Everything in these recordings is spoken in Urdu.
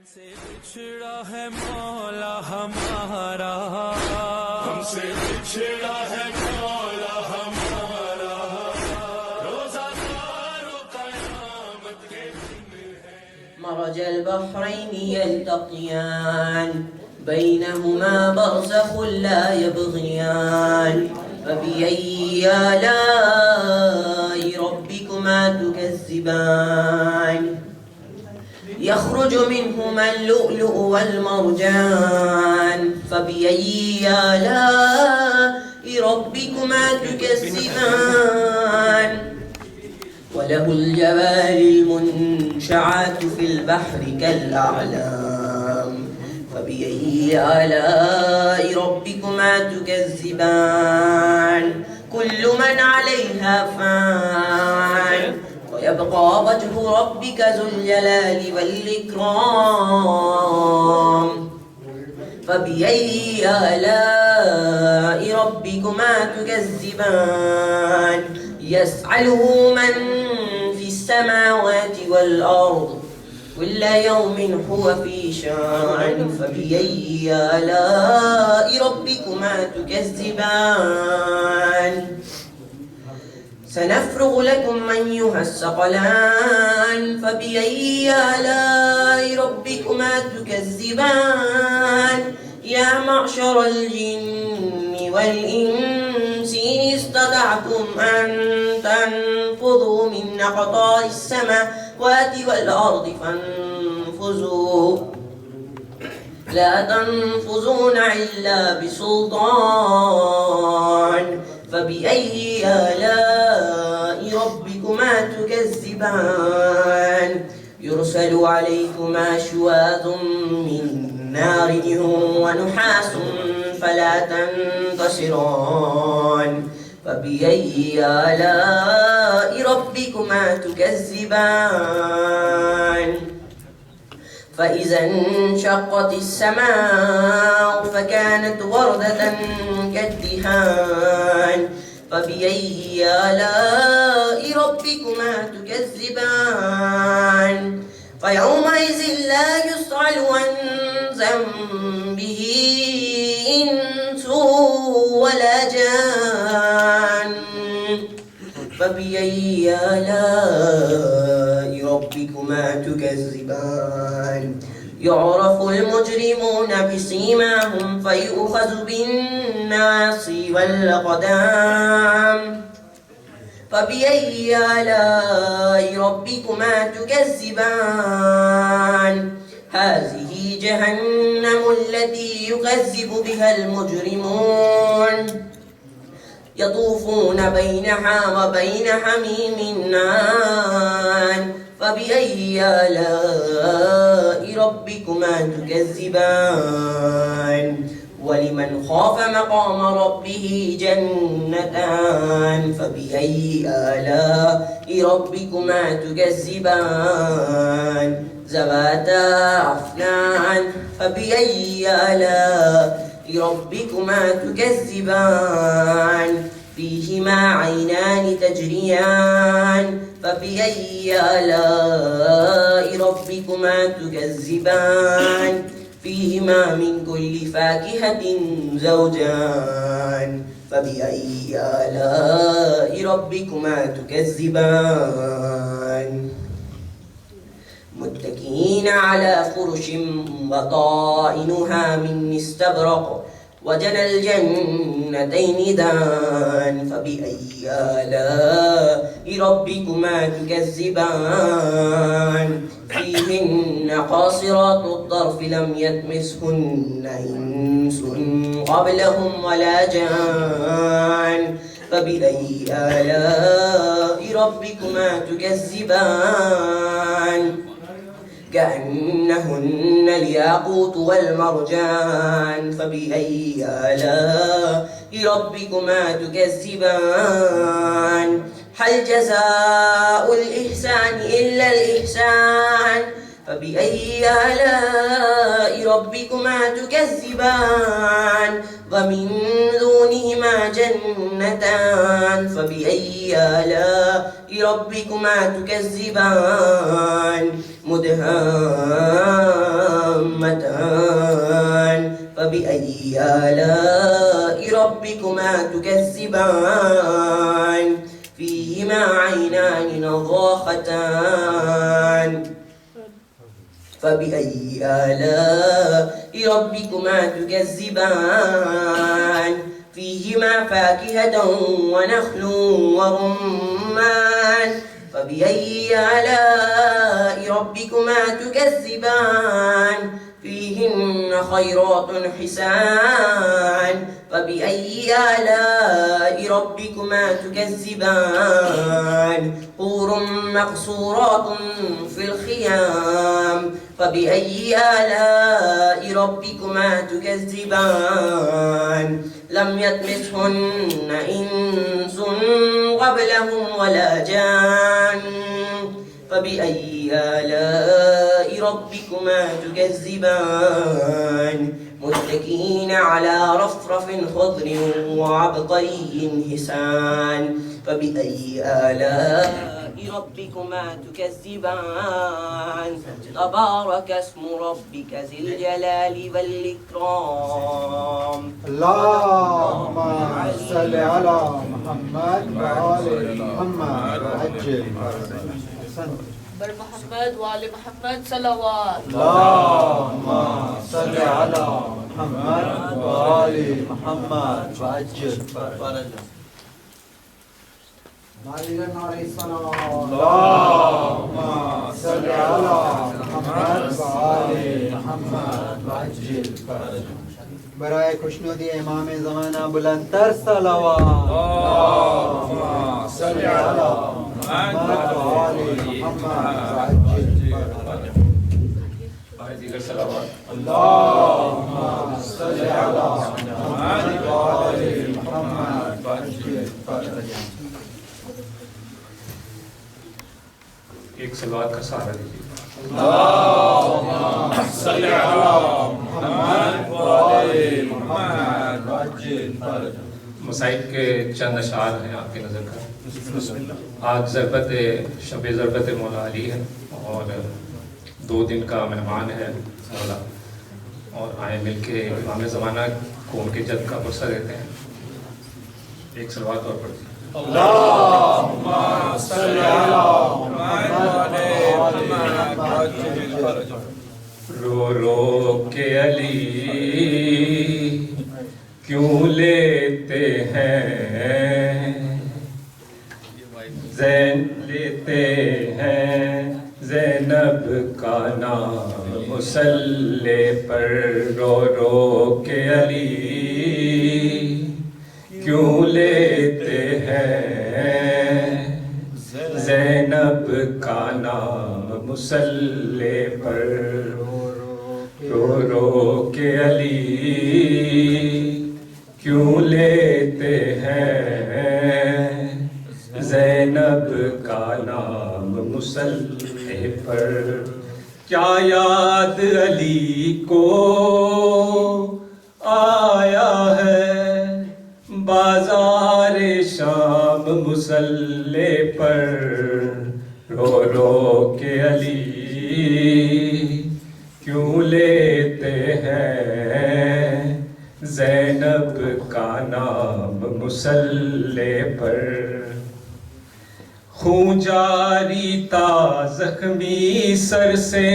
سے بچھڑا ہے مولا ہمارا، ہم سے بچھڑا ہے مولا ہمارا، روزہ دار و قیامت کے دن ہے۔ مرج البحرين يلتقيان بينهما برزخ لا يبغيان فبأي آلاء ربكما تكذبان يخرج منهما اللؤلؤ والمرجان فبأي آلاء ربكما تكذبان وله الجوار المنشآت في البحر كالأعلام فبأي آلاء ربكما تكذبان كل من عليها فان ويبقى وجه ربك ذو الجلال والإكرام فبأي آلاء ربكما تكذبان يسأله من في السماوات والأرض كل يوم هو في شأن فبأي آلاء ربكما تكذبان سنفرغ لكم أيها الثقلان فبأي آلاء ربكما تكذبان يا معشر الجن والإنس إن استطعتم أن تنفذوا من أقطار السماوات والأرض فانفذوا لا تنفذون إلا بسلطان فبأي آلاء ربكما تكذبان يرسل عليكما شواظ من نار ونحاس فلا تنتصران فبأي آلاء ربكما تكذبان فإذا انشقت السماء فكانت وردة كالدهان فبأي آلاء ربكما تكذبان فيومئذ لا يسأل عن ذنبه إنس ولا جان فبأي آلاء ربكما تكذبان يعرف المجرمون بسيماهم فيؤخذ بالناصي والأقدام فبأي آلاء ربكما تكذبان هذه جهنم التي يكذب بها المجرمون يطوفون بينها وبين حميم آن فبأي آلاء ربكما تكذبان ولمن خاف مقام ربه جنتان فبأي آلاء ربكما تكذبان ذواتا أفنان فبأي آلاء ربكما تكذبان فيهما عينان تجريان فبأي آلاء ربكما تكذبان فيهما من كل فاكهة زوجان فبأي آلاء ربكما تكذبان متكئين على فرش بطائنها من استبرق وجنى الجنتين دان فبأي آلاء ربكما تكذبان فيهن قاصرات الطرف لم يطمثهن إنس قبلهم ولا جان فبأي آلاء ربكما تكذبان كأنهن الياقوت والمرجان فبأي آلاء ربكما تكذبان هل جزاء الإحسان إلا الإحسان فبأي آلاء ربكما تكذبان ومن دونهما جنتان فبأي آلاء ربكما تكذبان مدهان فبأي آلاء ربكما تكذبان فيهما فاكهة ونخل ورمان فبأي آلاء ربكما تكذبان فيهن خيرات حسان فبأي آلاء ربكما تكذبان حور مقصورات في الخيام فبأي آلاء ربكما تكذبان لم يطمثهن إنس قبلهم ولا جان فبأي آلاء ربكما تكذبان متكئين على رفرف خضر وعبقري حسان فبأي آلاء ربكما تكذبان تبارك اسم ربك ذي الجلال والإكرام اللهم صل على محمد وآل محمد وعجل بر محمد وآل محمد صلوات اللهم صل على محمد وآل محمد وعجل اللهم صل على محمد وآل محمد وعجل برائے خوشنودی امام زمانہ بلندتر صلوات اللهم صل على محمد وآل محمد وعجل اللهم صل على محمد وآل محمد وعجل ایک صلوات کا سہارا دیجیے اللهم صل على محمد وآل محمد وعجل مصائب کے چند اشعار ہیں آپ کی نظر کا آج ضربت شب ضربت مولا علی ہے اور 2 دن کا مہمان ہے مولا اور آئے مل کے امام زمانہ کو ان کے جد کا پرسہ دیتے ہیں ایک صلوات اور پڑھتے ہیں اللهم صل على محمد وآل محمد رو رو کے علی کیوں لیتے ہیں لیتے ہیں زینب کا نام مصلی پر رو رو کے علی کیوں لیتے ہیں زینب کا نام مصلی پر رو رو کے علی کیوں لیتے ہیں زینب کا نام مصلی پر کیا یاد علی کو آیا ہے بازار شام مصلی پر رو رو کے علی کیوں لیتے ہیں زینب کا نام مصلی پر خون جاری تا زخمی سر سے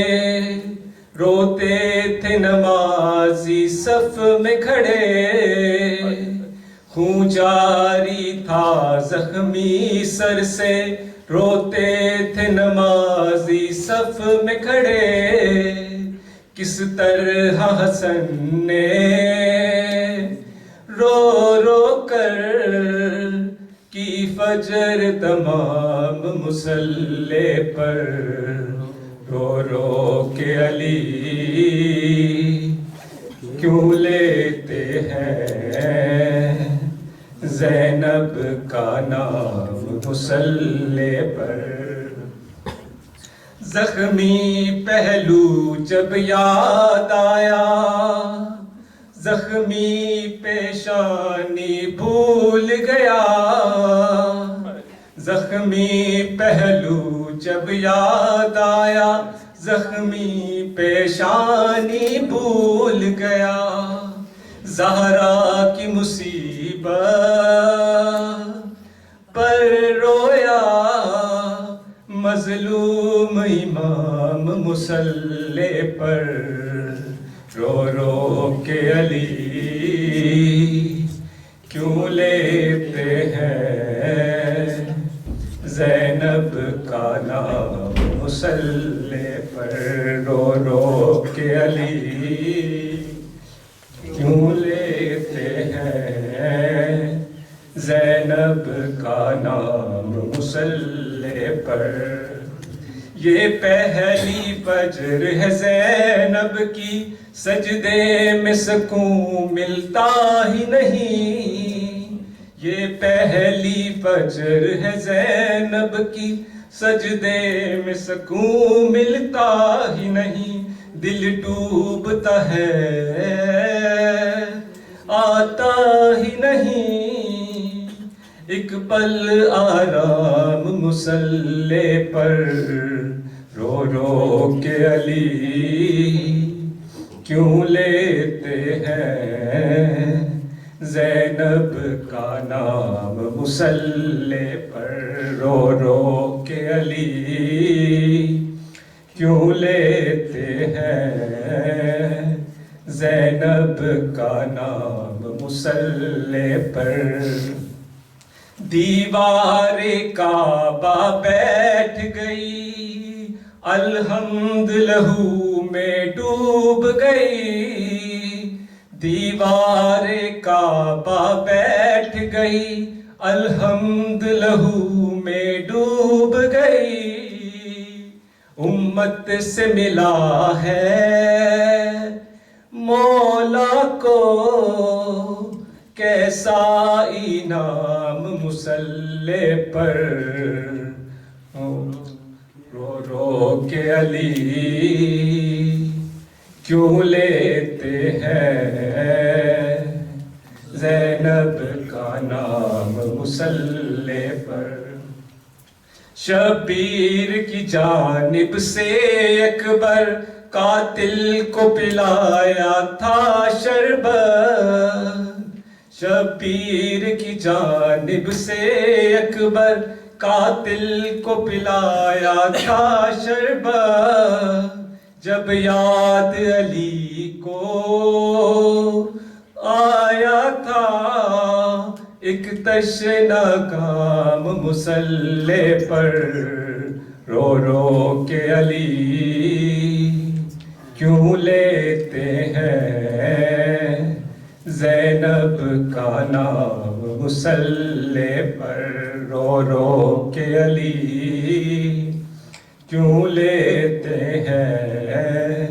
روتے تھے نمازی صف میں کھڑے خون جاری تھا زخمی سر سے روتے تھے نمازی صف میں کھڑے کس طرح حسن نے رو رو کر کی فجر تمام مصلی پر رو رو کے علی کیوں لیتے ہیں زینب کا نام مصلی پر زخمی پہلو جب یاد آیا زخمی پیشانی بھول گیا زخمی پہلو جب یاد آیا زخمی پیشانی بھول گیا زہرا کی مصیبت پر رویا مظلوم امام مصلی پر رو رو کے علی کیوں لیتے ہیں زینب کا نام مصلی پر رو رو کے علی کیوں لیتے ہیں زینب کا نام مصلی پر یہ پہلی فجر ہے زینب کی سجدے میں سکون ملتا ہی نہیں یہ پہلی فجر ہے زینب کی سجدے میں سکون ملتا ہی نہیں دل ڈوبتا ہے آتا ہی نہیں ایک پل آرام مصلی پر رو رو کے علی کیوں لیتے ہیں زینب کا نام مصلی پر رو رو کے علی کیوں لیتے ہیں زینب کا نام مصلی پر دیوار کعبہ بیٹھ گئی الحمد لہو میں ڈوب گئی دیوار کعبہ بیٹھ گئی الحمد لہو میں ڈوب گئی امت سے ملا ہے مولا کو کیسا انعام مصلی پر رو رو کے علی کیوں لیتے ہیں زینب کا نام مصلی پر شبیر کی جانب سے اکبر قاتل کو پلایا تھا شربت شبیر کی جانب سے اکبر قاتل کو پلایا تھا شربت جب یاد علی کو آیا تھا ایک تشنہ کام مصلی پر رو رو کے علی کیوں لیتے ہیں زینب کا نام مصلی پر رو رو کے علی کیوں لیتے ہیں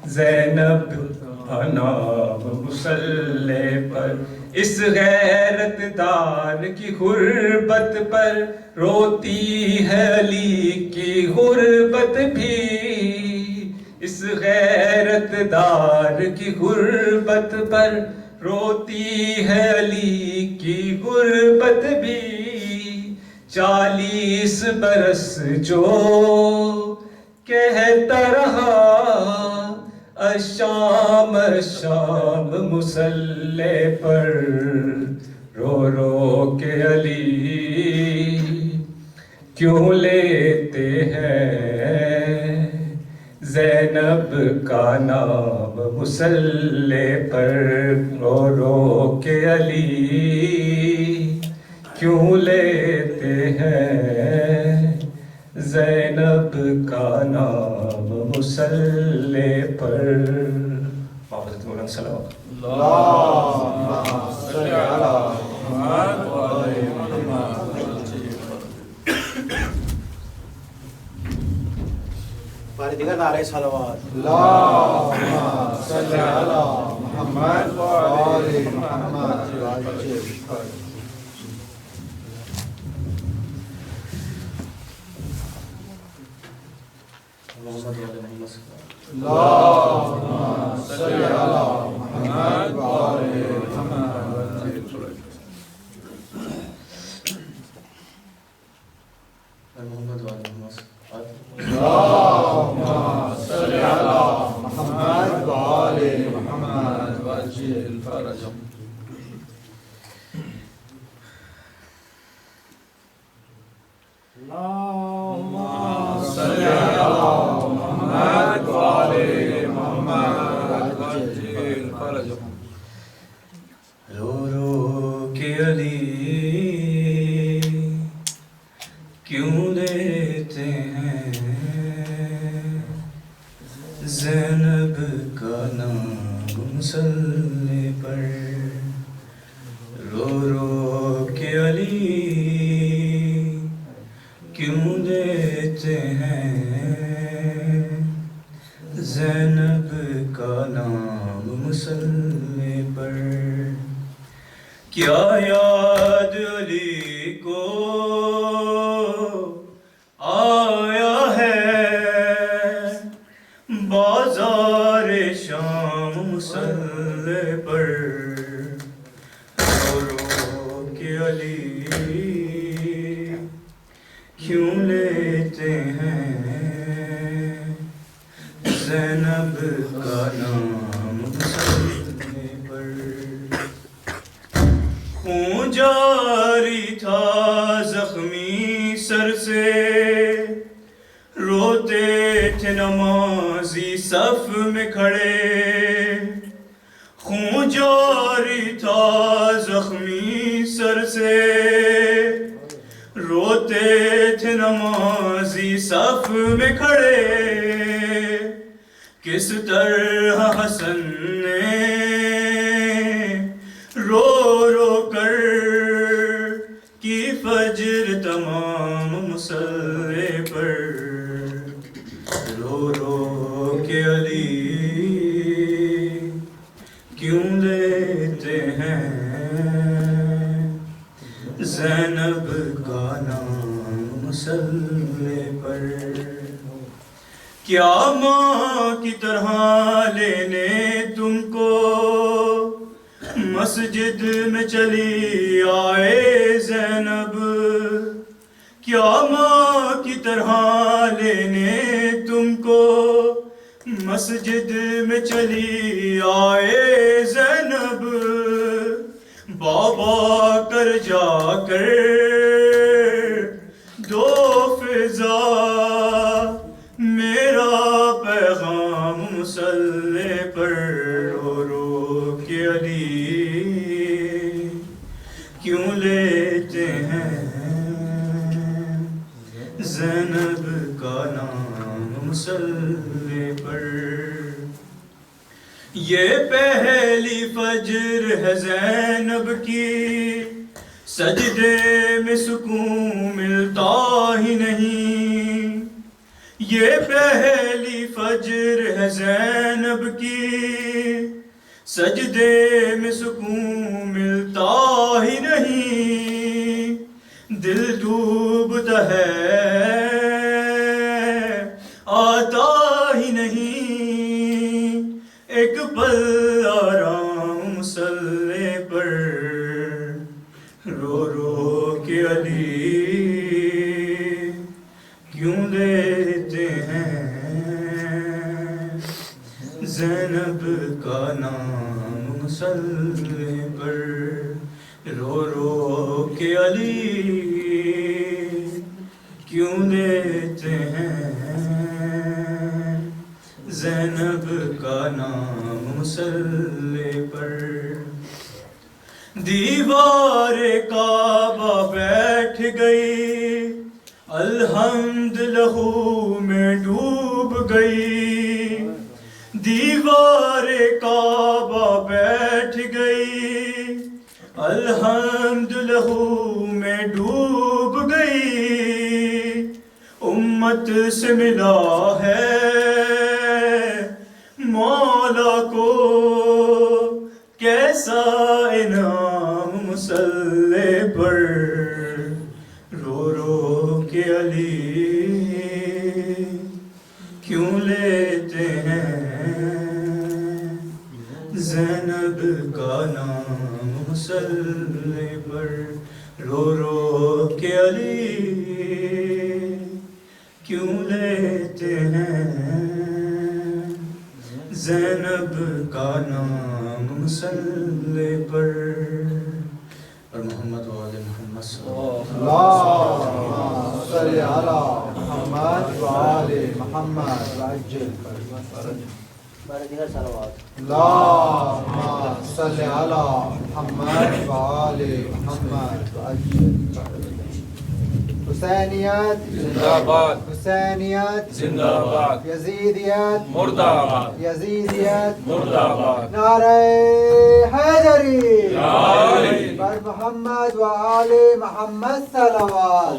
زینب کا نام مصلی پر اس غیرت دار کی غربت پر روتی ہے علی کی غربت بھی اس غیرت دار کی غربت پر روتی ہے علی کی غربت بھی 40 برس جو کہتا رہا الشام الشام مصلی پر رو رو کے علی کیوں لیتے ہیں زینب کا نام مصلی پر رو رو کے علی کیوں لیتے ہیں زینب کا نام مصلی پر حضرت مولانا صلوات اللهم صل على محمد وآل محمد بارے دیگر نعرہ صلوات اللهم صل على محمد وآل محمد اللهم صل على محمد وآل محمد اللهم صل على محمد وآل محمد وعجل فرجهم اللهم زینب کا نام مسلح پر رو رو کے علی کیوں دیتے ہیں زینب کا نام مسلح پر کیا یاد علی کو آیا ہے بازار شام مسلح پر رو رو کے علی کیوں لیتے ہیں زینب کا نام مسلح پر خون جاری تھا زخمی سر سے روتے تھے نمازی صف میں کھڑے خون جاری تھا زخمی سر سے روتے تھے نمازی صف میں کھڑے کس طرح حسن نے رو رو کر کی فجر تمام مسلح پر رو رو کے علی کیوں لیتے ہیں زینب کا نام مسلح پر کیا ماں کی طرح لینے تم کو مسجد میں چلی آئے زینب کیا ماں کی طرح لینے تم کو مسجد میں چلی آئے زینب بابا کر جا کر دو فضا میرا پیغام مسلح پر رو رو کے علی کیوں لیتے ہیں زینب کا نام مسلح پر یہ پہلی فجر ہے زینب کی سجدے میں سکون ملتا ہی نہیں یہ پہلی فجر ہے زینب کی سجدے میں سکون ملتا ہی نہیں دل ڈوبتا ہے آتا ہی نہیں ایک پل آرام مسلح پر رو رو کے علی کیوں لیتے ہیں زینب کا نام مسلح پر رو رو کے علی کیوں لیتے ہیں زینب کا نام مسلح پر دیوار کعبہ بیٹھ گئی الحمد لہو میں ڈوب گئی دیوار کعبہ بیٹھ گئی الحمد لہو میں ڈوب گئی امت سے ملا ہے مولا کو کیسا انعام مسلح پر رو رو کے علی کیوں لیتے ہیں زینب کا نام مسلح پر رو رو کے علی کیوں لیتے ہیں زینب کا نام مسلح پر اور محمد و آل محمد صلی اللهم صل على محمد وآل محمد وعجل دیگر صلوات اللهم صل على محمد وآل محمد وعجل حسینیت زندہ باد حسینیت زندہ باد یزیدیت مرد آباد یزیدیت مرد آباد نعرہ حیدری علی بر محمد و آل محمد صلوات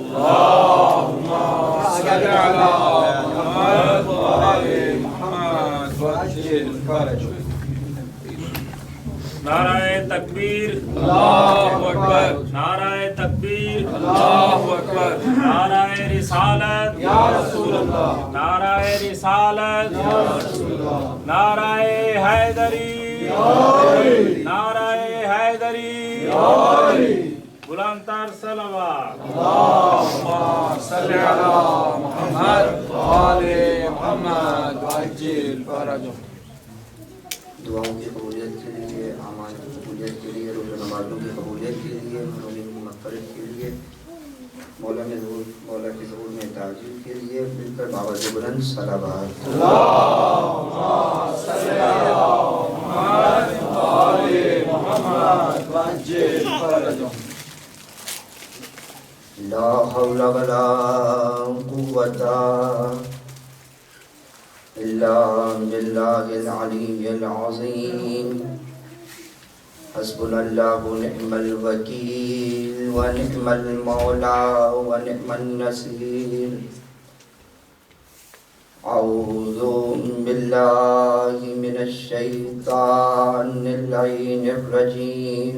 صلی علی محمد و آل محمد وعجل فرجہ نعرہ تکبیر اللہ اکبر نعرہ تکبیر اللہ اکبر نعرہ رسالت یا رسول اللہ نعرہ رسالت نعرہ حیدری نعرہ حیدری بلند تر صلوات صلی علی محمد و آل محمد وعجل فرجہ دعاؤں کی قبولیت کے لیے، اعمال کی قبولیت کے لیے، روزہ نمازوں کی قبولیت کے لیے، مرحومین کی مغفرت کے لیے، مولا کے ظہور میں تعجیل کے لیے مل کر باوجہ بلند صلوات صلی علی محمد و آل محمد وعجل فرجہ لا حول ولا قوة إلا بالله العلي العظيم حسبنا الله ونعم الوكيل ونعم المولى ونعم النصير أعوذ بالله من الشيطان اللعين الرجيم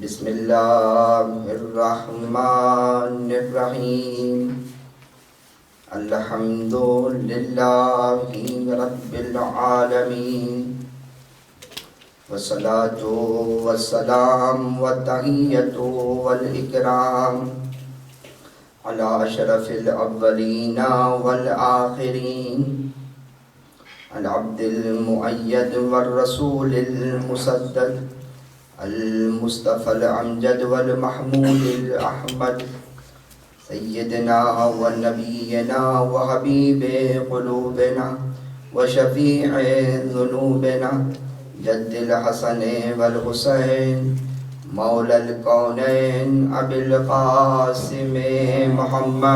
بسم الله الرحمن الرحيم الحمد لله رب العالمين والصلاة والسلام والتحية والإكرام على أشرف الأولين والآخرين العبد المؤيد والرسول المسدد المصطفى الأمجد والمحمود الأحمد سيدنا ونبينا وحبيب قلوبنا وشفيع ذنوبنا جد الحسن والحسين مولى الكونين أبي القاسم محمد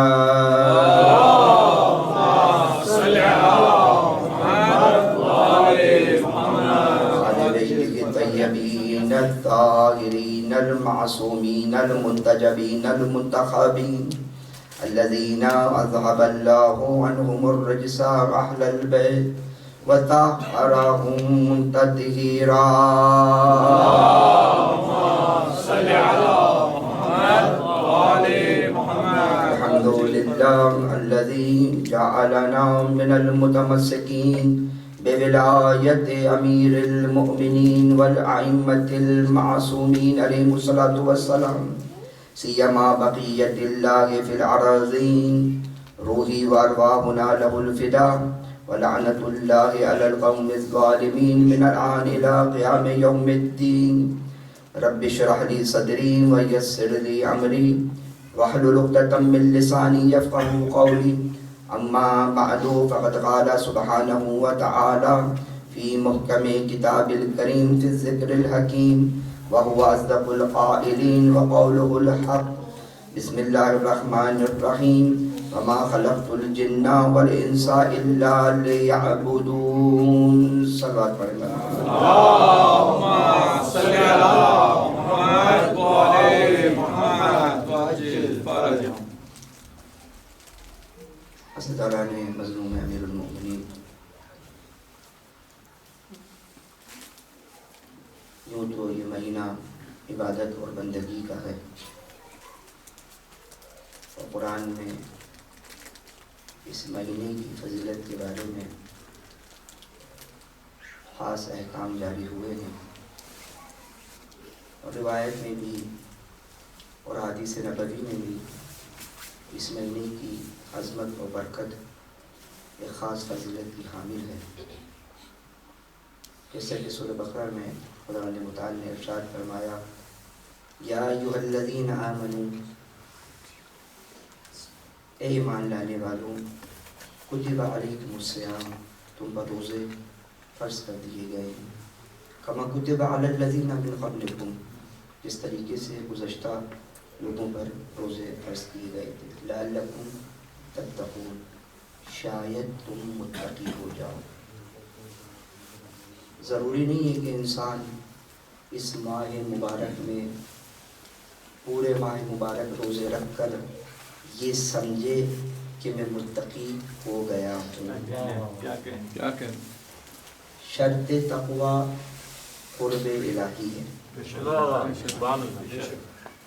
صلی علی محمد و آل محمد عليه الطيبين الطاهرين المعصومين المنتجبين المنتخبين الذين أذهب الله عنهم الرجس أهل البيت وطهرهم تطهيرا صلی علی محمد و آل محمد الحمد لله الذي جعلنا من المتمسكين بولاية أمير المؤمنين والأئمة المعصومين عليهم الصلاة والسلام سيما بقية الله في الأراضين روحي وأرواحنا له الفداء ولعنة الله على القوم الظالمين من الآن إلى قيام يوم الدين رب اشرح لي صدري ويسر لي أمري واحلل عقدة من لساني يفقهوا قولي أما بعد فقد قال سبحانه وتعالى في محكم كتاب الكريم في الذكر الحكيم وهو أصدق القائلين وقوله الحق بسم الله الرحمن الرحيم وما خلقت الجن والإنس إلا ليعبدون صلوات الله اللهم صل على محمد و آل محمد وعجل فرجہ حضرت تعالیٰ نے مظلوم امیر المؤمنین یوں تو یہ مہینہ عبادت اور بندگی کا ہے اور قرآن میں اس مہینے کی فضیلت کے بارے میں خاص احکام جاری ہوئے ہیں اور روایت میں بھی اور حدیث نبوی میں بھی اس مہینے کی عظمت و برکت ایک خاص فضیلت کی حامل ہے، جیسے کہ سورہ بقرہ میں خدا متعال نے ارشاد فرمایا یا ایھا الذین آمنوا، اے ایمان لانے والوں، کتب علیکم الصیام، تم پر روزے فرض کر دیے گئے ہیں، کما کتب علی الذین من قبلکم، جس طریقے سے گزشتہ لوگوں پر روزے فرض کیے گئے تھے لعلکم تتقون، شاید تم متقی ہو جاؤ۔ ضروری نہیں ہے کہ انسان اس ماہ مبارک میں پورے ماہ مبارک روزے رکھ کر یہ سمجھے کہ میں متقی ہو گیا ہوں۔ کیا کہ شرط تقوی قرب الہی ہے،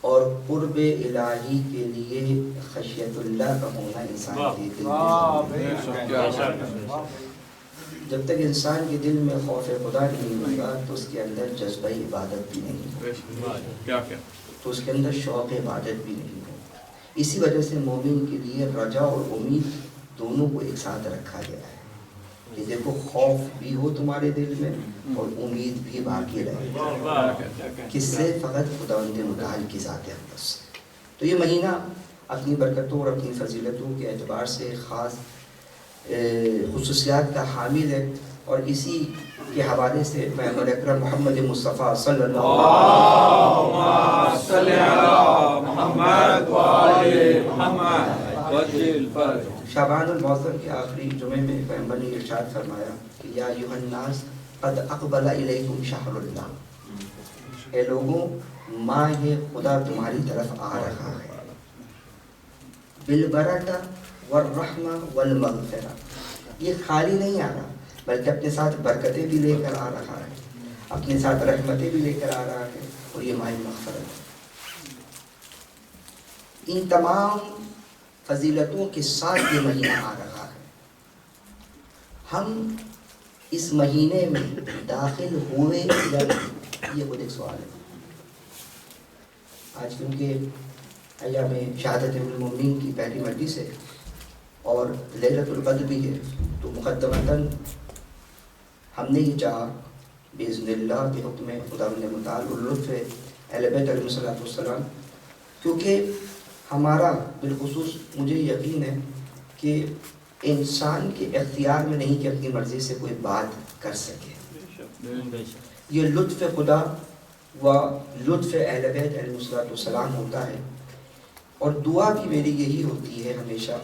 اور قرب الہی کے لیے خشیت اللہ کا ہونا انسان کے دل میں، جب تک انسان کے دل میں خوف خدا نہیں ہوگا تو اس کے اندر جذبہ عبادت بھی نہیں ہوگا، تو اس کے اندر شوق عبادت بھی نہیں ہوگا۔ اسی وجہ سے مومن کے لیے رجا اور امید دونوں کو ایک ساتھ رکھا گیا ہے کہ دیکھو خوف بھی ہو تمہارے دل میں اور امید بھی باقی رہے، کس سے؟ فقط خداوند متعال کی ذات اقدس سے۔ تو یہ مہینہ اپنی برکتوں اور اپنی فضیلتوں کے اعتبار سے خاص خصوصیات کا حامل ہے، اور اسی کے حوالے سے پیغمبر اکرم محمد مصطفیٰ صلی اللہ شعبان المعظم کے آخری جمعے میں پیغمبر نے ارشاد فرمایا کہ یا ایھا الناس قد اقبل الیکم شہر اللہ، اے لوگوں ماہ خدا تمہاری طرف آ رہا ہے، بالبرکہ والرحمہ والمغفرہ، یہ خالی نہیں آ رہا بلکہ اپنے ساتھ برکتیں بھی لے کر آ رہا ہے، اپنے ساتھ رحمتیں بھی لے کر آ رہا ہے، اور یہ ماہ مغفرت ہے۔ ان تمام فضیلتوں کے ساتھ یہ مہینہ آ رہا ہے۔ ہم اس مہینے میں داخل ہوئے یا نہیں، یہ خود ایک سوال ہے۔ آج کیونکہ ایام شہادت المومنین کی پہلی مجلس ہے اور لیلۃ القدر بھی ہے، تو مقدمتاً ہم نے یہ چاہا باذن اللہ بحکم خداوند متعال اور لطف اہل بیت علیہ الصلوۃ والسلام، کیونکہ ہمارا بالخصوص مجھے یقین ہے کہ انسان کے اختیار میں نہیں کہ اپنی مرضی سے کوئی بات کر سکے، یہ لطف خدا و لطف اہل بیت علیہ الصلوۃ والسلام ہوتا ہے۔ اور دعا بھی میری یہی ہوتی ہے ہمیشہ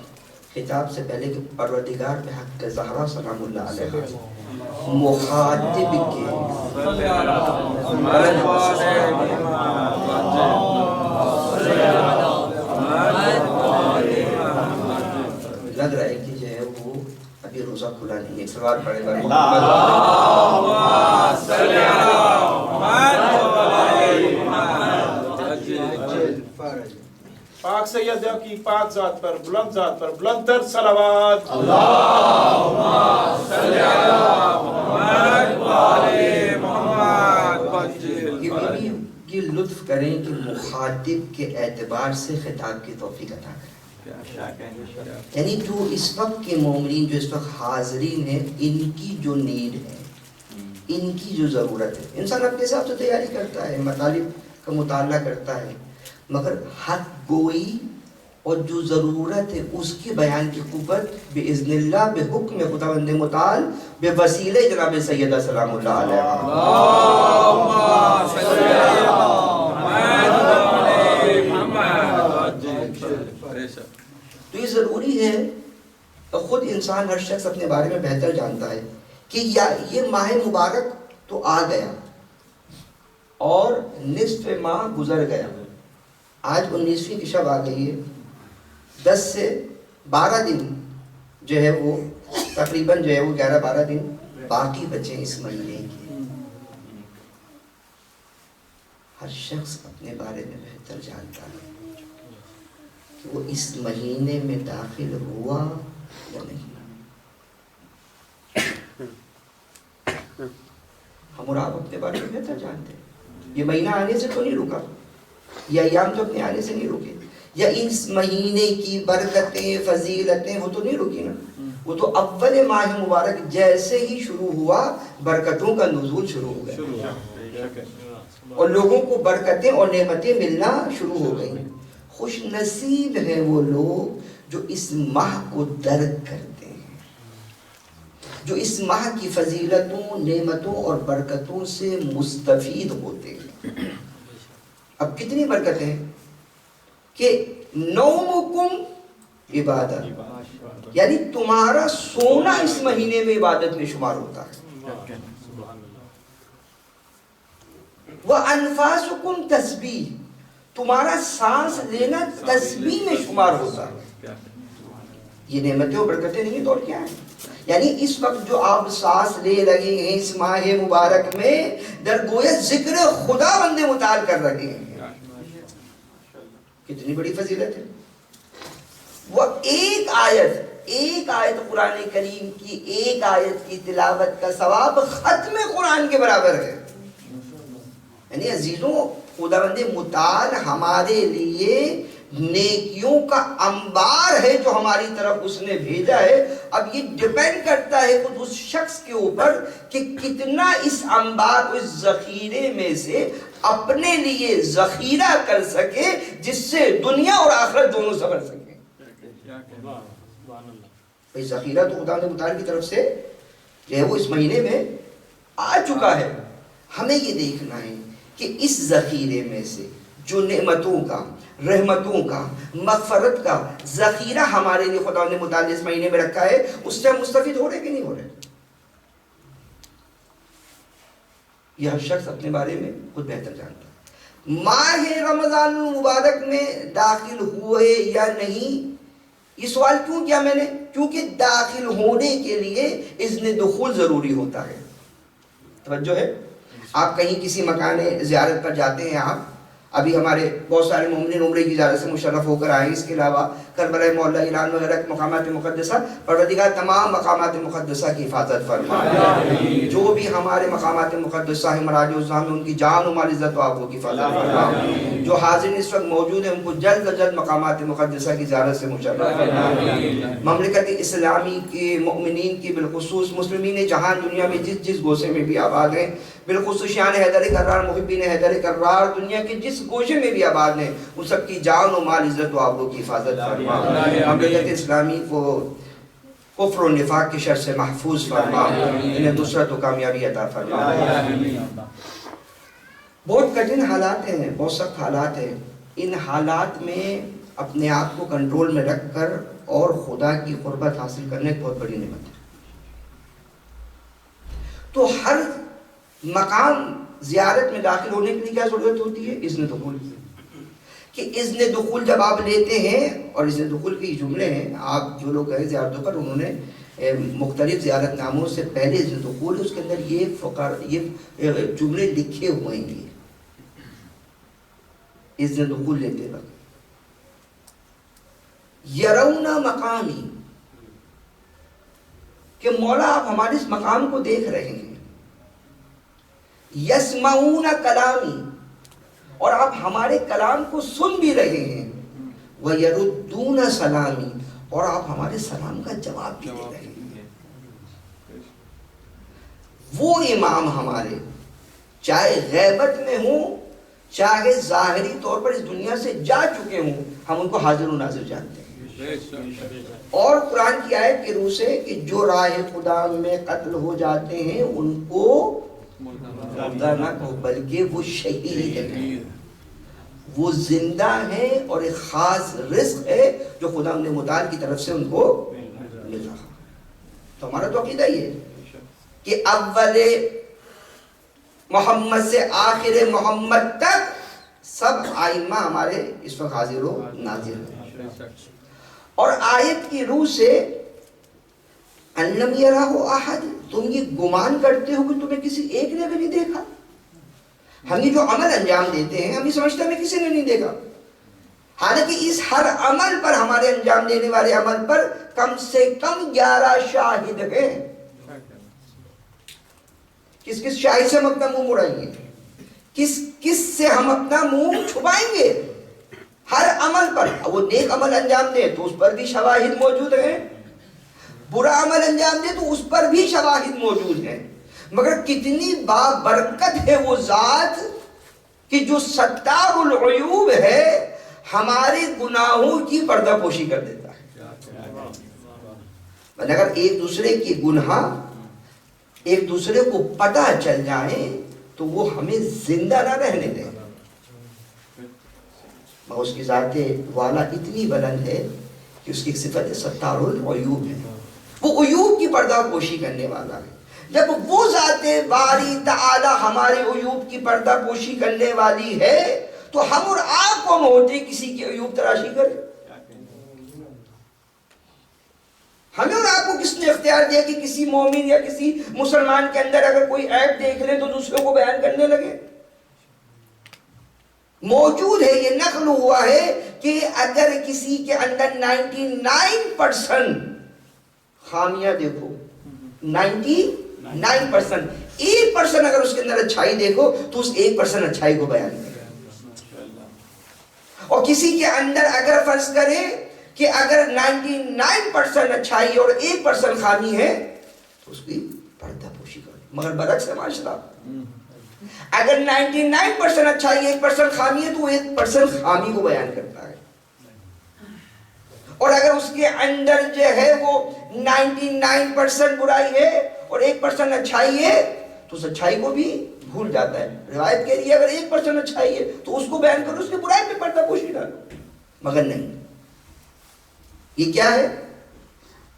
خطاب سے پہلے کہ پروردگار پہ حق زہرا سلام اللہ علیہ مخاطب کے لگ رہا ہے کہ جو ہے وہ ابھی روزہ کھلا نہیں ہے، سوال پڑے گا پاک سید کی پاک ذات پر بلند تر صلوات۔ یہ لطف کریں کہ مخاطب کے اعتبار سے خطاب کی توفیق عطا کریں، یعنی جو اس وقت کے مومنین، جو اس وقت حاضرین ہیں، ان کی جو نیڈ ہے، ان کی جو ضرورت ہے، انسان اپنے حساب سے تیاری کرتا ہے، مطالب کا مطالعہ کرتا ہے، مگر حق گوئی اور جو ضرورت ہے اس کے بیان کی قوت باذن اللہ بحکم خداوند متعال بوسیلہ جناب سیدہ سلام اللہ علیہ تو یہ ضروری ہے۔ خود انسان، ہر شخص اپنے بارے میں بہتر جانتا ہے کہ یہ ماہ مبارک تو آ گیا اور نصف ماہ گزر گیا، آج 19ویں کی شب آ گئی ہے، 10 سے 12 دن جو ہے وہ تقریباً جو ہے وہ 11-12 دن باقی بچے اس مہینے کے۔ ہر شخص اپنے بارے میں بہتر جانتا ہے کہ وہ اس مہینے میں داخل ہوا یا نہیں۔ ہم اور آپ اپنے بارے میں بہتر جانتے ہیں۔ یہ مہینہ آنے سے تو نہیں رکا، یہ ایام تو اپنے آنے سے نہیں رکے، یا اس مہینے کی برکتیں فضیلتیں وہ تو نہیں رکی نا، وہ تو اول ماہ مبارک جیسے ہی شروع ہوا برکتوں کا نزول شروع ہو گیا اور لوگوں کو برکتیں اور نعمتیں ملنا شروع ہو گئی۔ خوش نصیب ہیں وہ لوگ جو اس ماہ کو درک کرتے ہیں، جو اس ماہ کی فضیلتوں، نعمتوں اور برکتوں سے مستفید ہوتے ہیں۔ اب کتنی برکتیں ہیں؟ کہ نومکم عبادت، یعنی تمہارا سونا اس مہینے میں عبادت میں شمار ہوتا ہے. وَأَنفَاسُكُمْ تسبیح، تمہارا سانس لینا تسبیح میں شمار ہوتا ہے. یہ نعمتیں اور برکتیں نہیں تو اور کیا ہیں؟ یعنی اس وقت جو آپ سانس لے رہے ہیں اس ماہ مبارک میں درگویا ذکر خدا بندے متعال کر رہے ہیں. کتنی بڑی فضیلت ہے. وہ ایک آیت قرآن کریم کی ایک آیت کی تلاوت کا ثواب ختم قرآن کے برابر ہے. یعنی عزیزوں خدا بندے متعال ہمارے لیے نیکیوں کا انبار ہے جو ہماری طرف اس نے بھیجا ہے. اب یہ ڈیپینڈ کرتا ہے خود اس شخص کے اوپر کہ کتنا اس انبار اس ذخیرے میں سے اپنے لیے ذخیرہ کر سکے جس سے دنیا اور آخرت دونوں سنور سکے. بھئی ذخیرہ تو خدا متعال کی طرف سے جو ہے وہ اس مہینے میں آ چکا ہے. ہمیں یہ دیکھنا ہے کہ اس ذخیرے میں سے جو نعمتوں کا، رحمتوں کا، مغفرت کا ذخیرہ ہمارے لیے خدا نے متعال اس مہینے میں رکھا ہے اس سے ہم مستفید ہو رہے کہ نہیں ہو رہے. یہ ہر شخص اپنے بارے میں خود بہتر جانتا ہے. ماہ رمضان المبارک میں داخل ہوئے یا نہیں، یہ سوال کیوں کیا میں نے؟ کیونکہ داخل ہونے کے لیے اذن دخول ضروری ہوتا ہے. توجہ ہے. آپ کہیں کسی مکان زیارت پر جاتے ہیں، آپ ابھی ہمارے بہت سارے مومنین عمرے کی زیارت سے مشرف ہو کر آئے. اس کے علاوہ کربلا معلی ایران وغیرہ مقامات مقدسہ، پروردگار تمام مقامات مقدسہ کی حفاظت فرمائے. جو بھی ہمارے مقامات مقدسہ ہیں مراجع الزام میں ان کی جان و مال عزت و آبرو کی حفاظت فرمائے. جو حاضرین اس وقت موجود ہیں ان کو جلد از جلد مقامات مقدسہ کی زیارت سے مشرف فرمائے. مملکت اسلامی کے مؤمنین کی بالخصوص مسلمین جہان دنیا میں جس جس گوشے میں بھی آباد ہیں، بالخصوص شان حیدر کرار، محبین حیدر کرار دنیا کے جس گوشے میں بھی آباد ہیں، ان سب کی جان و مال عزت و آبرو کی حفاظت فرما. مملکت اسلامی کو کفر و نفاق کے شر سے محفوظ فرما. انہیں نصرت و کامیابی عطا فرما. بہت کٹھن حالات ہیں، بہت سخت حالات ہیں. ان حالات میں اپنے آپ کو کنٹرول میں رکھ کر اور خدا کی قربت حاصل کرنے ایک بہت بڑی نعمت ہے. تو ہر مقام زیارت میں داخل ہونے کے لیے کیا ضرورت ہوتی ہے؟ اذن دخول. کہ اذن دخول جب آپ لیتے ہیں، اور اذن دخول کے جملے ہیں، آپ جو لوگ گئے زیارتوں پر انہوں نے مختلف زیارت ناموں سے پہلے اذن دخول، اس کے اندر یہ جملے لکھے ہوئے ہیں. اذن دخول لیتے وقت یرون مقامی، کہ مولا آپ ہمارے اس مقام کو دیکھ رہے ہیں. یسمعون کلامی، اور آپ ہمارے کلام کو سن بھی رہے ہیں. وَيَرُدُّونَ سلامی، اور آپ ہمارے سلام کا جواب بھی دے رہے ہیں. وہ امام ہمارے چاہے غیبت میں ہوں چاہے ظاہری طور پر اس دنیا سے جا چکے ہوں، ہم ان کو حاضر و ناظر جانتے ہیں. اور قرآن کی آیت کے روح سے کہ جو راہ خدا میں قتل ہو جاتے ہیں ان کو مردہ نہ کہو بلکہ وہ شہید ہیں، وہ زندہ ہیں، اور ایک خاص رزق ہے جو خدا نے متعال کی طرف سے ان کو مل رہا. تو ہمارا تو عقیدہ یہ ہے کہ اول محمد سے آخر محمد تک سب آئمہ ہمارے اس وقت حاضر و ناظر ہیں. اور آیت کی روح سے انلم یراہ احد، تم یہ گمان کرتے ہو کہ تمہیں کسی ایک نے بھی نہیں دیکھا. ہم یہ جو عمل انجام دیتے ہیں ہم یہ سمجھتے ہیں ہمیں کسی نے نہیں دیکھا، حالانکہ اس ہر عمل پر، ہمارے انجام دینے والے عمل پر کم سے کم 11 شاہد ہیں. کس کس شاہد سے ہم اپنا منہ مڑائیں گے؟ کس کس سے ہم اپنا منہ چھپائیں گے؟ ہر عمل پر. وہ نیک عمل انجام دے تو اس پر بھی شواہد موجود ہیں، برا عمل انجام دے تو اس پر بھی شواہد موجود ہیں. مگر کتنی بابرکت ہے وہ ذات کہ جو ستار العیوب ہے، ہمارے گناہوں کی پردہ پوشی کر دیتا ہے. اگر ایک دوسرے کی گناہ ایک دوسرے کو پتہ چل جائیں تو وہ ہمیں زندہ نہ رہنے دیں. مگر اس کی ذات والا اتنی بلند ہے کہ اس کی صفت ستار العیوب ہے، وہ عیوب کی پردہ پوشی کرنے والا ہے۔ جب وہ ذات باری تعالی ہمارے عیوب کی پردہ پوشی کرنے والی ہے تو ہم اور آپ کون ہوتے کسی کی عیوب تراشی کریں؟ ہمیں اور آپ کو کس نے اختیار دیا کہ کسی مومن یا کسی مسلمان کے اندر اگر کوئی عیب دیکھ لے تو دوسروں کو بیان کرنے لگے؟ موجود ہے، یہ نقل ہوا ہے کہ اگر کسی کے اندر 99% خامیاں دیکھو، 99% 1% اگر اس کے اندر اچھائی دیکھو تو اس 1% اچھائی کو بیان کرے۔ اور کسی کے اندر اگر فرض کرے کہ اگر 99% اچھائی اور 1% خامی ہے تو اس کی پردہ پوشی کرے۔ مگر برعکس ہے معاشرہ، اگر 99% اچھائی 1% خامی ہے تو 1% خامی کو بیان کرتا ہے، اور اگر اس کے اندر جو ہے وہ 99% برائی ہے اور 1% اچھائی ہے تو اس اچھائی کو بھی بھول جاتا ہے۔ روایت کہہ رہی ہے اگر 1% اچھائی ہے تو اس کو بیان کرو، اس کی برائی پہ پردہ پوشی ڈالو، مگر نہیں۔ یہ کیا ہے؟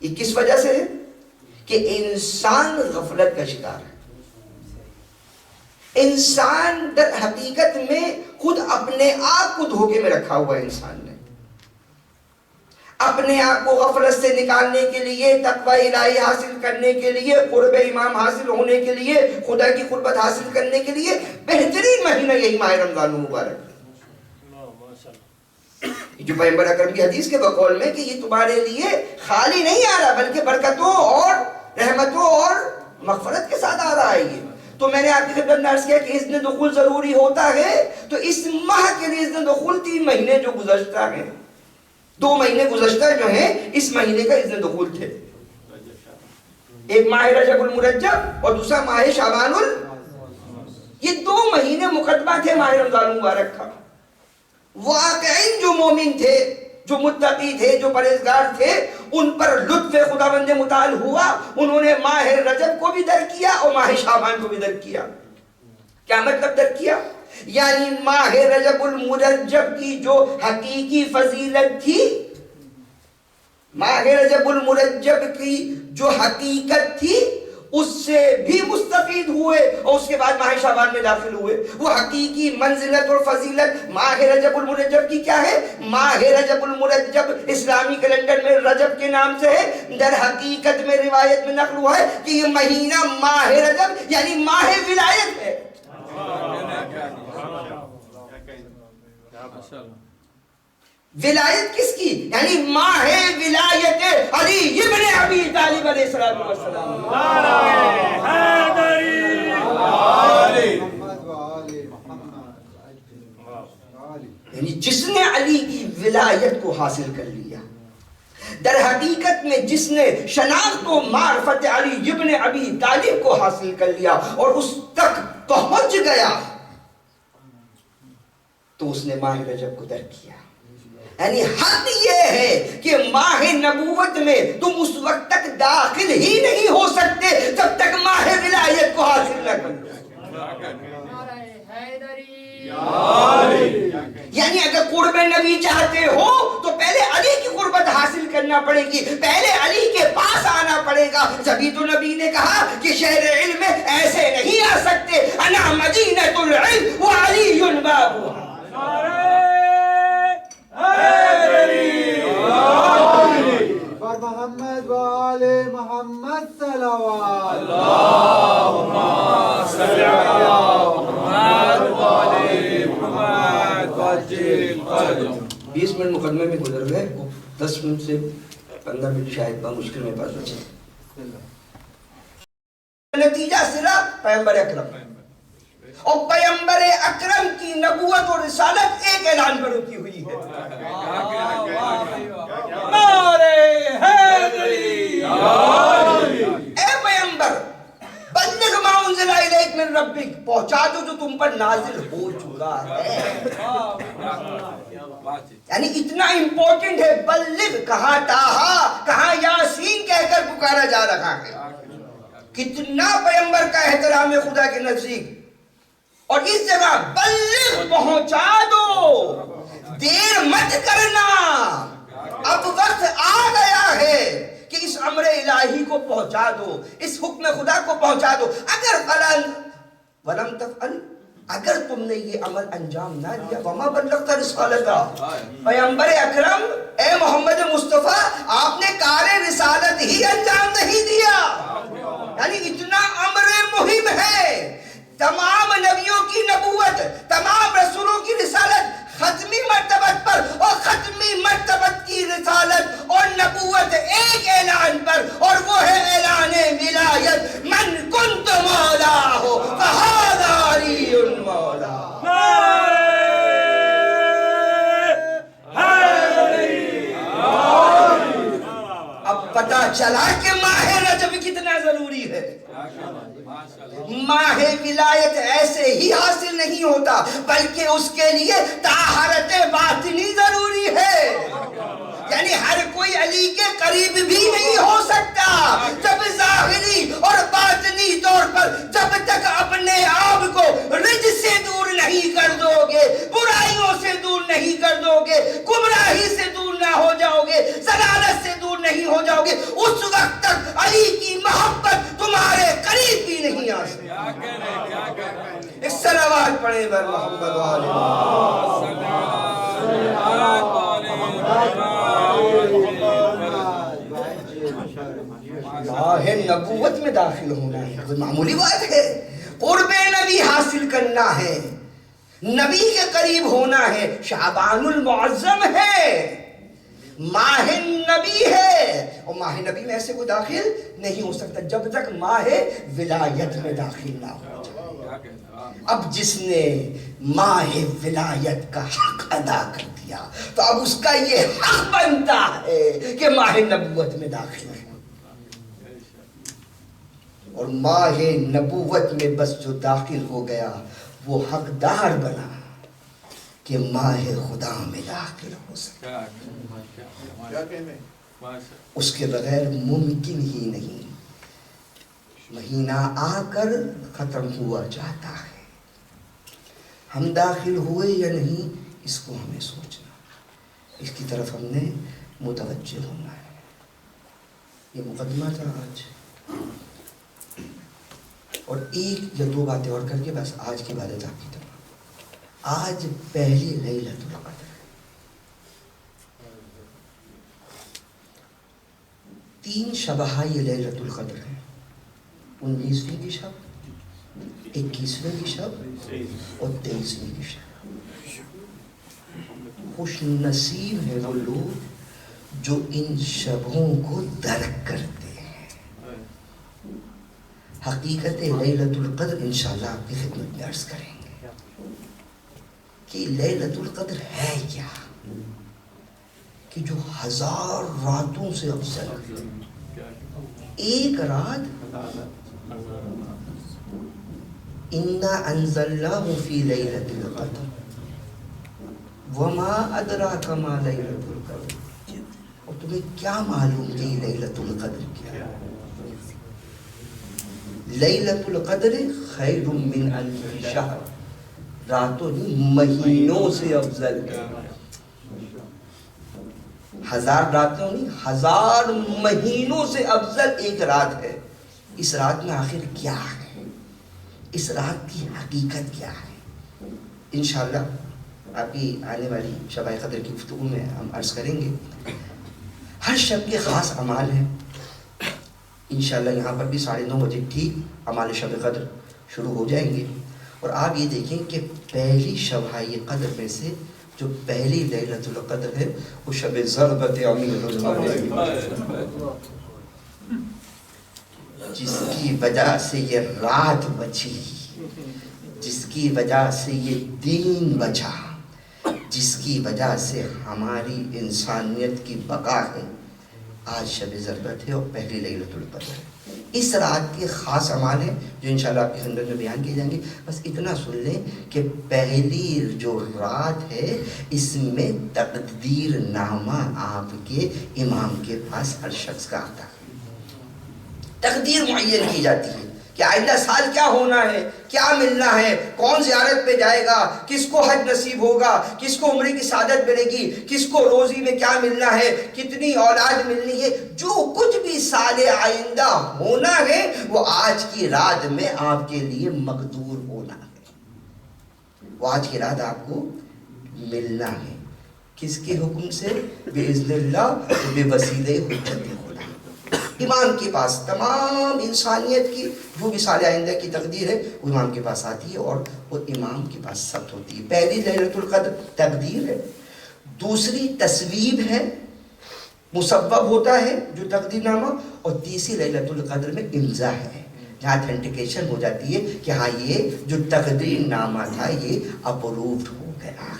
یہ کس وجہ سے ہے؟ کہ انسان غفلت کا شکار ہے۔ انسان در حقیقت میں خود اپنے آپ کو دھوکے میں رکھا ہوا ہے۔ انسان نے اپنے آپ کو غفلت سے نکالنے کے لیے، تقوی الہی حاصل کرنے کے لیے، قرب امام حاصل ہونے کے لیے، خدا کی قربت حاصل کرنے کے لیے بہترین مہینہ یہی ماہ رمضان مبارک ہے، جو پیغمبر اکرم کی حدیث کے بقول میں کہ یہ تمہارے لیے خالی نہیں آ رہا بلکہ برکتوں اور رحمتوں اور مغفرت کے ساتھ آ رہا ہے۔ یہ تو میں نے آپ کی خدمت میں عرض کیا کہ اذن دخول ضروری ہوتا ہے، تو اس ماہ کے لیے اذن دخول 3 مہینے جو گزشتہ ہیں، 2 مہینے گزشتہ جو ہیں اس مہینے کا اذن دخول تھے، ایک ماہ رجب المرجب اور دوسرا ماہ شعبان یہ 2 مہینے مقدمہ تھے ماہ رمضان مبارک کا۔ واقعین جو مومن تھے، جو متقی تھے، جو پرہیزگار تھے، ان پر لطف خداوند متعال ہوا، انہوں نے ماہ رجب کو بھی در کیا اور ماہ شعبان کو بھی در کیا۔ کیا مطلب در کیا؟ یعنی ماہ رجب المرجب کی جو حقیقی فضیلت تھی، ماہ رجب المرجب کی جو حقیقت تھی اس سے بھی مستفید ہوئے اور اس کے بعد ماہ شعبان میں داخل ہوئے۔ وہ حقیقی منزلت اور فضیلت ماہ رجب المرجب کی کیا ہے؟ ماہ رجب المرجب اسلامی کیلنڈر میں رجب کے نام سے ہے، در حقیقت میں روایت میں نقل ہوا ہے کہ یہ مہینہ ماہ رجب یعنی ماہ ولایت ہے۔ ولایت کس کی؟ یعنی ماہ ولایت علی ابن ابی طالب علیہ السلام۔ یعنی جس نے علی کی ولایت کو حاصل کر لیا، در حقیقت میں جس نے شناخت و معرفت علی ابن ابی طالب کو حاصل کر لیا اور اس تک پہنچ گیا تو اس نے ماہ رجب کو در کیا۔ یعنی حد یہ ہے کہ ماہ نبوت میں تم اس وقت تک داخل ہی نہیں ہو سکتے جب تک ماہ ولایت کو حاصل نہ کرو۔ یعنی اگر قرب نبی چاہتے ہو تو پہلے علی کی قربت حاصل کرنا پڑے گی، پہلے علی کے پاس آنا پڑے گا۔ جبھی تو نبی نے کہا کہ شہر علم میں ایسے نہیں آ سکتے، انا مدینۃ العلم وعلی بابها۔ پر محمد وآل محمد صلوات۔ اللہم صلی علی محمد وآل محمد وعجل فرجهم۔ 20 منٹ مقدمے میں گزر گئے، 10 منٹ سے 15 منٹ شاید مشکل میں پاس بچے۔ نتیجہ صرف پیغمبر اکرم، اور پیغمبر اکرم کی نبوت اور رسالت ایک اعلان پر رکی ہوئی ہے، نعرہ حیدری۔ اے پیغمبر بلغ ما انزل الیک من ربک، پہنچا دو جو تم پر نازل ہو چکا ہے۔ یعنی اتنا امپورٹنٹ ہے، بلغ کہاں تاہا، کہاں یاسین کہہ کر پکارا جا رہا ہے۔ کتنا پیغمبر کا احترام ہے خدا کے نزدیک، اور اس جگہ بلغ پہنچا دو، دیر مت کرنا، اب وقت آ گیا ہے کہ اس امر الہی کو پہنچا دو، اس حکم خدا کو پہنچا دو۔ اگر ولم تفعل، اگر تم نے یہ عمل انجام نہ دیا، وما بلغت رسالتہ، پیغمبر اکرم اے محمد مصطفیٰ آپ نے کار رسالت ہی انجام نہیں دیا۔ یعنی اتنا امر مہم ہے، تمام نبیوں کی نبوت، تمام رسولوں کی رسالت ختمی مرتبت پر، اور ختمی مرتبت کی رسالت اور نبوت ایک اعلان پر، اور وہ ہے اعلان ولایت، من کنت مولا ہو فہذا علی مولا۔ اب پتہ چلا کہ ماہ رجب کتنا ضروری ہے۔ ماہ ولایت ایسے ہی حاصل نہیں ہوتا، بلکہ اس کے لیے طہارت باطنی ضروری ہے۔ یعنی ہر کوئی علی کے قریب بھی نہیں ہو سکتا جب ظاہری اور باطنی طور پر، جب تک اپنے آپ کو رجس سے دور نہیں کر دو گے، برائیوں سے دور نہیں کر دو گے، گمراہی سے دور نہ ہو جاؤ گے، ضلالت سے دور نہیں ہو جاؤ گے، اس وقت تک علی کی محبت تمہارے قریب بھی نہیں آ سکتی۔ ایک صلوات پڑھیں بر محمد ماہ نبوت میں داخل ہونا ہے، کوئی معمولی بات ہے۔ قرب نبی حاصل کرنا ہے، نبی کے قریب ہونا ہے، شعبان المعظم ہے، ماہ نبی ہے، اور ماہ نبی میں ایسے کوئی داخل نہیں ہو سکتا جب تک ماہ ولایت میں داخل نہ ہو جائے۔ اب جس نے ماہ ولایت کا حق ادا کر دیا تو اب اس کا یہ حق بنتا ہے کہ ماہ نبوت میں داخل ہے، اور ماہ نبوت میں بس جو داخل ہو گیا وہ حقدار بنا کہ ماہ خدا میں داخل ہو سکے۔ اس کے بغیر ممکن ہی نہیں۔ مہینہ آ کر ختم ہوا جاتا ہے، ہم داخل ہوئے یا نہیں اس کو ہمیں سوچنا، اس کی طرف ہم نے متوجہ ہونا ہے۔ یہ مقدمہ تھا آج، اور ایک یا دو باتیں اور کر کے بس آج کی عبادت آپ کی طرف۔ آج پہلی لیلۃ القدر ہے، 3 شبہ یہ لیلۃ القدر ہے، 19ویں کی شب، 21ویں کی شب اور 23ویں کی شب۔ خوش نصیب ہے وہ لوگ جو ان شبوں کو درک کرتے ہیں۔ حقیقت لیلۃ القدر انشاءاللہ آپ کی خدمت میں عرض کریں گے کہ لیلۃ القدر ہے کیا، کہ جو 1000 راتوں سے افضل ایک رات، اِنَّا أَنزَلْنَاهُ فِي لَيْلَةِ الْقَدْرِ وَمَا أَدْرَاكَ مَا لَيْلَةُ الْقَدْرِ، اور تمہیں کیا معلوم کہ لیلۃ القدر کیا ہے؟ لیلۃ القدر خیر من الف شہر، راتوں نہیں مہینوں سے افضل ہے۔ 1000 راتوں نہیں، 1000 مہینوں سے افضل ایک رات ہے۔ اس رات میں آخر کیا ہے، اس رات کی حقیقت کیا ہے، انشاءاللہ آپ کی آنے والی شب قدر کی گفتگو میں ہم عرض کریں گے۔ ہر شب کے خاص اعمال ہیں، انشاءاللہ یہاں پر بھی 9:30 بجے ٹھیک اعمال شب قدر شروع ہو جائیں گے۔ اور آپ یہ دیکھیں کہ پہلی شب قدر میں سے جو پہلی لیلۃ القدر ہے وہ شب ضربت امیر جس کی وجہ سے یہ رات بچی، جس کی وجہ سے یہ دین بچا، جس کی وجہ سے ہماری انسانیت کی بقا ہے، آج شب ضربت ہے اور پہلی لیلۃ القدر ہے۔ اس رات کے خاص اعمال ہیں جو انشاءاللہ آپ کی خدمت میں بیان کیے جائیں گے۔ بس اتنا سن لیں کہ پہلی جو رات ہے اس میں تقدیر نامہ آپ کے امام کے پاس ہر شخص کا آتا ہے، تقدیر معین کی جاتی ہے کہ آئندہ سال کیا ہونا ہے، کیا ملنا ہے، کون زیارت پہ جائے گا، کس کو حج نصیب ہوگا، کس کو عمرے کی سعادت ملے گی، کس کو روزی میں کیا ملنا ہے، کتنی اولاد ملنی ہے، جو کچھ بھی سال آئندہ ہونا ہے وہ آج کی رات میں آپ کے لیے مقدور ہونا ہے، وہ آج کی رات آپ کو ملنا ہے۔ کس کے حکم سے؟ بِإِذْنِ اللَّهِ بِوَسِيلَہ حجت خدا۔ امام کے پاس تمام انسانیت کی جو بھی سال آئندہ کی تقدیر ہے وہ امام کے پاس آتی ہے اور وہ امام کے پاس ثبت ہوتی ہے۔ پہلی لیلۃ القدر تقدیر ہے، دوسری تصویب ہے، مسبب ہوتا ہے جو تقدیر نامہ، اور تیسری لیلۃ القدر میں امضا ہے جہاں اتھینٹیکیشن ہو جاتی ہے کہ ہاں یہ جو تقدیر نامہ تھا یہ اپرووڈ ہو گیا ہے۔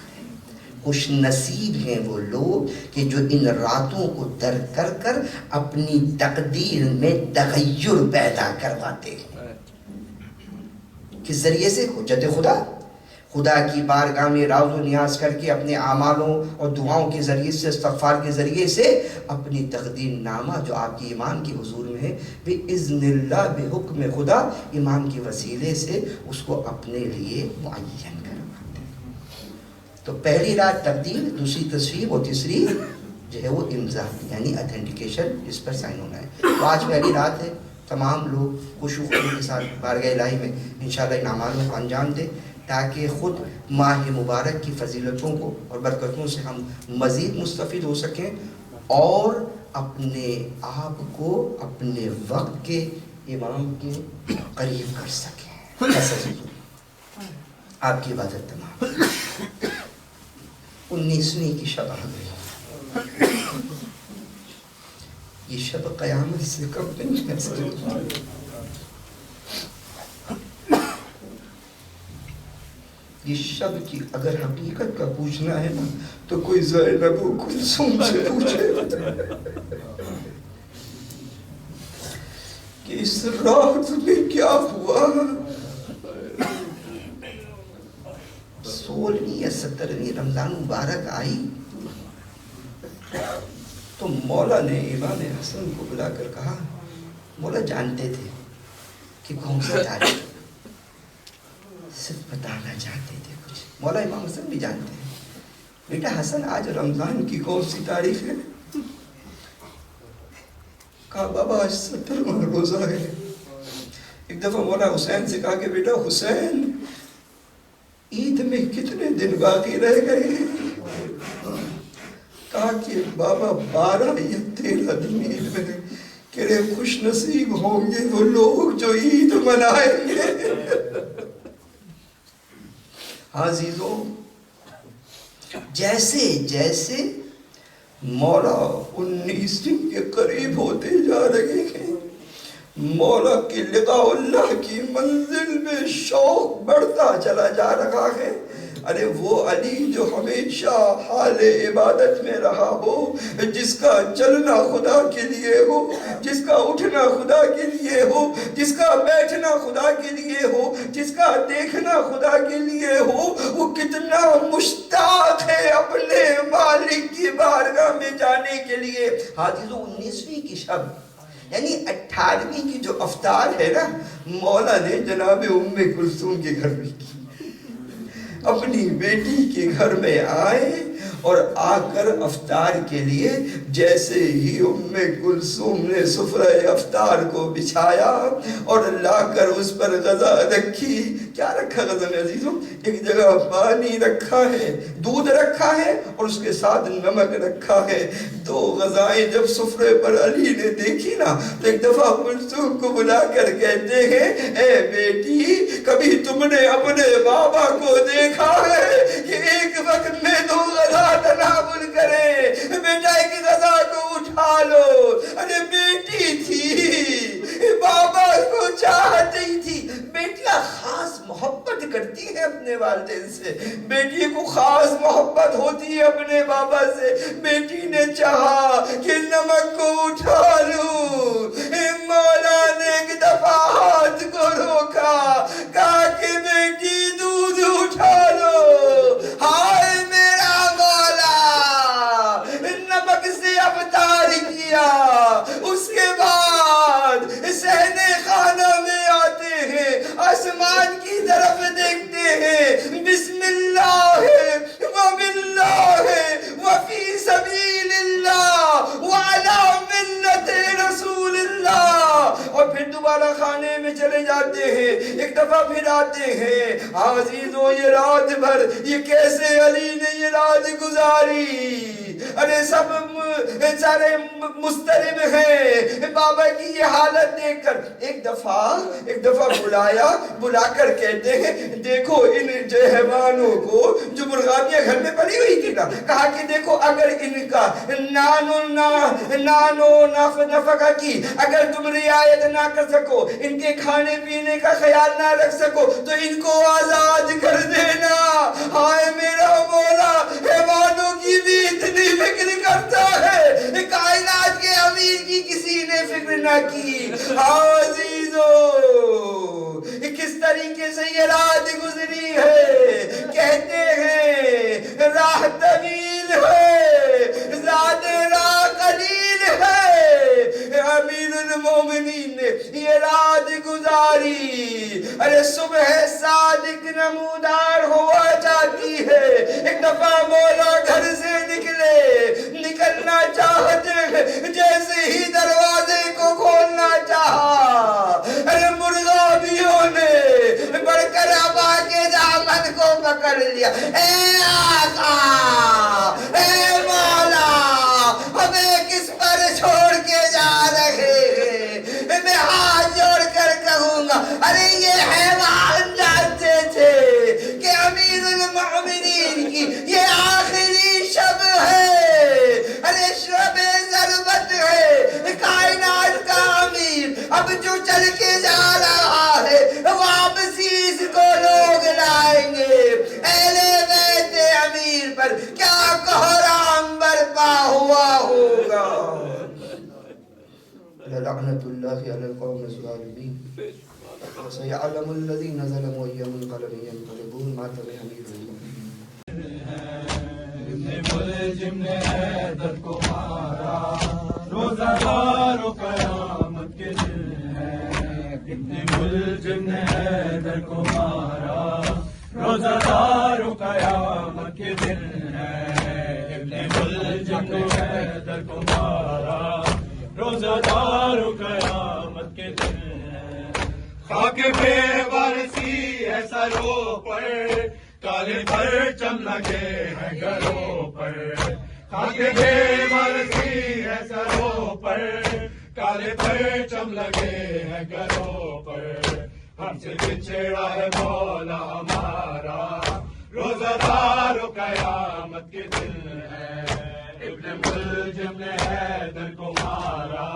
خوش نصیب ہیں وہ لوگ کہ جو ان راتوں کو درک کر کر اپنی تقدیر میں تغیر پیدا کرواتے ہیں۔ کس ذریعے سے؟ حجت خدا، خدا کی بارگاہ میں راز و نیاز کر کے اپنے اعمالوں اور دعاؤں کے ذریعے سے، استغفار کے ذریعے سے اپنی تقدیر نامہ جو آپ کی ایمان کے حضور میں ہے بِإِذْنِ اللَّهِ بحکم خدا، ایمان کے وسیلے سے اس کو اپنے لیے معین کرواتے ہیں۔ تو پہلی رات تقدیر، دوسری تصویب اور تیسری جو ہے وہ امضا یعنی اتھینٹیکیشن، جس پر سائن ہونا ہے۔ تو آج پہلی رات ہے، تمام لوگ خوش و خرمی کے ساتھ بارگاہ الہی میں انشاءاللہ ان اعمالوں کو انجام دیں تاکہ خود ماہ مبارک کی فضیلتوں کو اور برکتوں سے ہم مزید مستفید ہو سکیں اور اپنے آپ کو اپنے وقت کے امام کے قریب کر سکیں۔ ایسا آپ کی عبادت تمام۔ 19ویں کی شب آ گئی، یہ شب قیامت سے کم نہیں ہے۔ یہ شب کی اگر حقیقت کا پوچھنا ہے نا تو کوئی زینب و کلثوم سے پوچھے کہ اس رات میں کیا ہوا۔ 16ویں یا 17ویں رمضان مبارک آئی تو مولا نے امام حسن کو بلا کر کہا، مولا جانتے تھے کہ کون سا تاریخ، صرف بتانا چاہتے تھے کچھ۔ مولا امام حسن بھی جانتے ہیں، بیٹا حسن آج رمضان کی کون سی تاریخ ہے؟ کہا بابا آج 17واں روزہ ہے۔ ایک دفعہ مولا حسین سے کہا کہ بیٹا حسین عید میں کتنے دن باقی رہ گئے ہیں؟ کہا کہ بابا 12 یا 13 دن عید میں۔ کہ خوش نصیب ہوں گے وہ لوگ جو عید منائیں گے۔ عزیزوں، جیسے جیسے مولا 19ویں کے قریب ہوتے جا رہے ہیں، مولا کی لقاء اللہ کی منزل میں شوق بڑھتا چلا جا رہا ہے۔ ارے وہ علی جو ہمیشہ حال عبادت میں رہا ہو، جس کا چلنا خدا کے لیے ہو، جس کا اٹھنا خدا کے لیے ہو، جس کا بیٹھنا خدا کے لیے ہو، جس کا دیکھنا خدا کے لیے ہو، وہ کتنا مشتاق ہے اپنے مالک کی بارگاہ میں جانے کے لیے۔ حافظو 19ویں کی شب یعنی 18ویں کی جو افطار ہے نا، مولا نے جناب ام کلثوم کے گھر میں کی، اپنی بیٹی کے گھر میں آئے اور آ کر افطار کے لیے جیسے ہی ام کلثوم نے سفرہ افطار کو بچھایا اور لا کر اس پر غذا رکھی۔ کیا رکھا غذا میں عزیزوں؟ ایک جگہ پانی رکھا ہے، دودھ رکھا ہے اور اس کے ساتھ نمک رکھا ہے۔ دو غذائیں جب سفرے پر علی نے دیکھی نا تو ایک دفعہ کلثوم کو بلا کر کہتے ہیں، اے بیٹی کبھی تم نے اپنے بابا کو دیکھا ہے کہ ایک وقت میں 2 غذا تناول کرے؟ بیٹا ایک غذا کو اٹھا لو۔ ارے بیٹی تھی، بابا کو چاہتی تھی۔ بیٹیاں خاص محبت کرتی ہیں اپنے والدین سے، بیٹی کو خاص محبت ہوتی ہے اپنے بابا سے۔ بیٹی نے چاہا کہ نمک کو اٹھا لوں، مولا نے ایک دفعہ ہاتھ کو روکا، کہا کہ بیٹی دودھ اٹھا لو۔ ہائے میرا مولا، نمک سے افطار کیا، اس کے بعد صحن خانہ میں آتے گراتے ہیں. عزیزوں یہ رات بھر یہ کیسے علی نے یہ رات گزاری. ارے سب سارے مسترب ہیں بابا کی یہ حالت دیکھ کر. ایک دفعہ بلا کر کہتے ہیں دیکھو ان حیوانوں کو جو مرغابیاں گھر میں پڑی ہوئی تھی نا, کہا کہ دیکھو اگر ان کا نانو نفقہ کی اگر تم رعایت نہ کر سکو, ان کے کھانے پینے کا خیال نہ رکھ سکو تو ان کو آزاد کر دینا. ہائے میرا مولا حیوانوں کی بھی اتنی فکر کرتا ہے, کائنات کے امیر کی کسی نے فکر نہ کی. عزیزو کس طریقے سے یہ رات گزری ہے. کہتے ہیں راہ طویل ہے زیادہ راہ قلیل ہے. امیر المومنین نے یہ رات گزاری. ارے صبح صادق نمودار ہوا جاتی ہے. ایک دفعہ مولا گھر سے نکلنا چاہتے ہیں, جیسے ہی دروازے کو کھولنا چاہا ارے مرغابیوں نے بڑھ کر ابا کے دامن کو پکڑ لیا. اے آقا, اے مولا, ہمیں کس پر چھوڑ کے جا رہے ہیں؟ میں ہاتھ جوڑ کر کہوں گا ارے یہ حیوان جانتے تھے کہ امیر المؤمنین کی یہ آخری شب ہے. ارے شب ضربت ہے, کائنات کا امیر اب جو چل کے جا رہا ہے واپسی اس کو لوگ لائیں گے. اہل بیت امیر پر کیا کوہرام برپا ہوا ہوگا. لعنت اللہ علی القوم الظالمین. وسيعلم الذين ظلموا أي منقلب ينقلبون. ماتم امیر ملزم نے حیدر کو مارا, روزہ دار و قیامت کے دن ہے. کتنے ملزم نے حیدر کو مارا, روزہ دار و قیامت کے دن ہے. ابن ملزم نے حیدر کو مارا, روزہ دار و قیامت کے دن ہے. خاک بے وارسی ہے سروں پر, کالے پرچم لگے ہیں گھروں پر. خاک بے وارسی ہے سروں پر, کالے پرچم لگے ہیں گھروں پر. ہم سے بچھڑا ہے مولا ہمارا, روزہ دار و قیامت کے دن ہے. ابن ملجم نے حیدر کو مارا,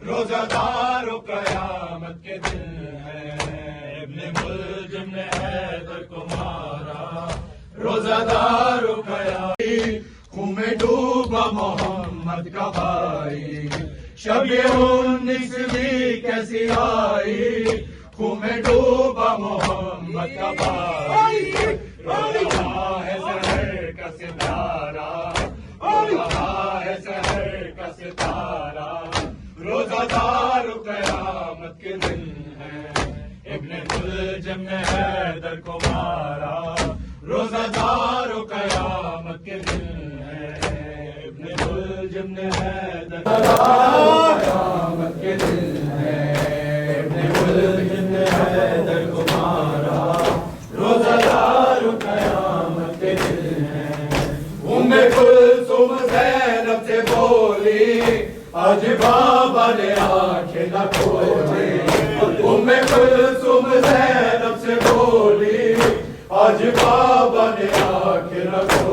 روزہ دار و قیامت کے دن ہے. ابن ملجم نے حیدر کو مارا, روزہ دار و قیامت. خون میں ڈوبا محمد کا بھائی, شب 19ویں کیسی آئی. خون میں ڈوبا محمد کا بھائی, رہا ہے زہر کا ستارہ, رہا ہے زہر کا ستارہ. روزہ دار قیامت کے دن ہے. ابن ملجم نے حیدر کو مارا, روزہ دار قیامت کے دن ہے. ابن ملجم نے حیدر کو قیامت کے دن ہے. ابن ملجم نے حیدر کو مارا, روزہ دار قیامت کے دن ہے. کلثوم زینب سے بولی, آج بابا نے آنکھیں نہ کھولی. کلثوم زینب سے بولی, آج بابا نے آنکھیں نہ کھولی.